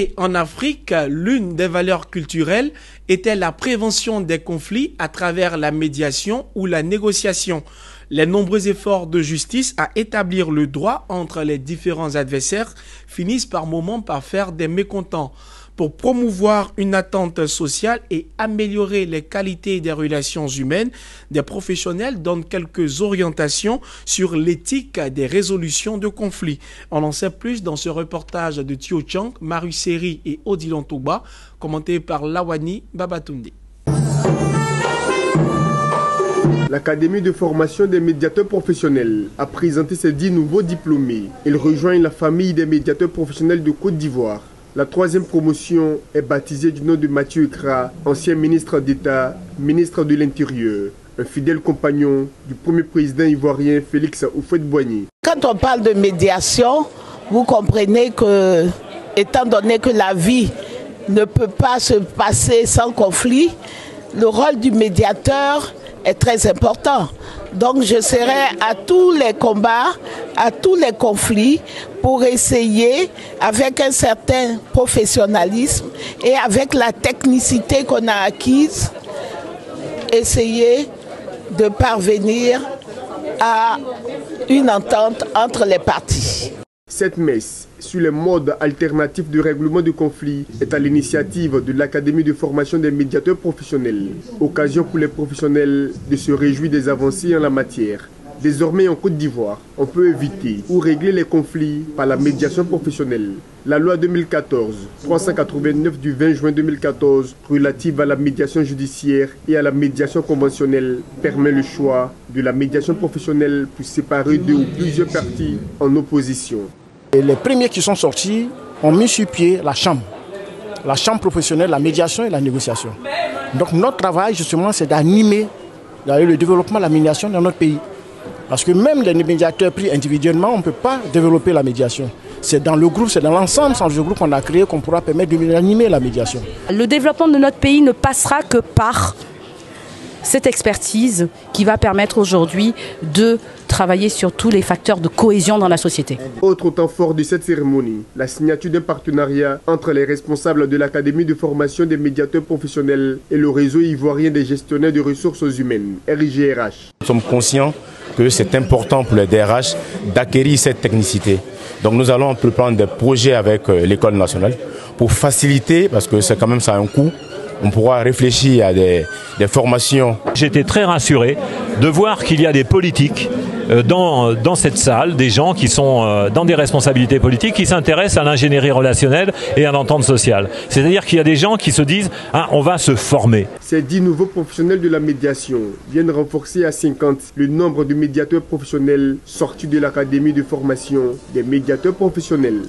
Et en Afrique, l'une des valeurs culturelles était la prévention des conflits à travers la médiation ou la négociation. Les nombreux efforts de justice à établir le droit entre les différents adversaires finissent par moments par faire des mécontents. Pour promouvoir une attente sociale et améliorer les qualités des relations humaines, des professionnels donnent quelques orientations sur l'éthique des résolutions de conflits. On en sait plus dans ce reportage de Thio Chang, Maru Seri et Odilon Touba, commenté par Lawani Babatunde. L'Académie de formation des médiateurs professionnels a présenté ses 10 nouveaux diplômés. Ils rejoignent la famille des médiateurs professionnels de Côte d'Ivoire. La troisième promotion est baptisée du nom de Mathieu Ekra, ancien ministre d'État, ministre de l'Intérieur, un fidèle compagnon du premier président ivoirien Félix Houphouët-Boigny. Quand on parle de médiation, vous comprenez que, étant donné que la vie ne peut pas se passer sans conflit, le rôle du médiateur est très important. Donc je serai à tous les combats, à tous les conflits pour essayer, avec un certain professionnalisme et avec la technicité qu'on a acquise, essayer de parvenir à une entente entre les parties. Cette messe sur les modes alternatifs de règlement de conflits est à l'initiative de l'Académie de formation des médiateurs professionnels. Occasion pour les professionnels de se réjouir des avancées en la matière. Désormais en Côte d'Ivoire, on peut éviter ou régler les conflits par la médiation professionnelle. La loi 2014-389 du 20 juin 2014 relative à la médiation judiciaire et à la médiation conventionnelle permet le choix de la médiation professionnelle pour séparer deux ou plusieurs parties en opposition. Et les premiers qui sont sortis ont mis sur pied la chambre professionnelle, la médiation et la négociation. Donc notre travail justement c'est d'animer le développement de la médiation dans notre pays. Parce que même les médiateurs pris individuellement, on ne peut pas développer la médiation. C'est dans le groupe, c'est dans l'ensemble du groupe qu'on a créé qu'on pourra permettre d'animer la médiation. Le développement de notre pays ne passera que par cette expertise qui va permettre aujourd'hui de travailler sur tous les facteurs de cohésion dans la société. Autre temps fort de cette cérémonie, la signature d'un partenariat entre les responsables de l'Académie de formation des médiateurs professionnels et le réseau ivoirien des gestionnaires de ressources humaines, RIGRH. Nous sommes conscients que c'est important pour les DRH d'acquérir cette technicité. Donc nous allons prendre des projets avec l'école nationale pour faciliter, parce que c'est quand même ça a un coût. On pourra réfléchir à des formations. J'étais très rassuré de voir qu'il y a des politiques dans cette salle, des gens qui sont dans des responsabilités politiques, qui s'intéressent à l'ingénierie relationnelle et à l'entente sociale. C'est-à-dire qu'il y a des gens qui se disent « on va se former ». Ces 10 nouveaux professionnels de la médiation viennent renforcer à 50 le nombre de médiateurs professionnels sortis de l'Académie de formation des médiateurs professionnels.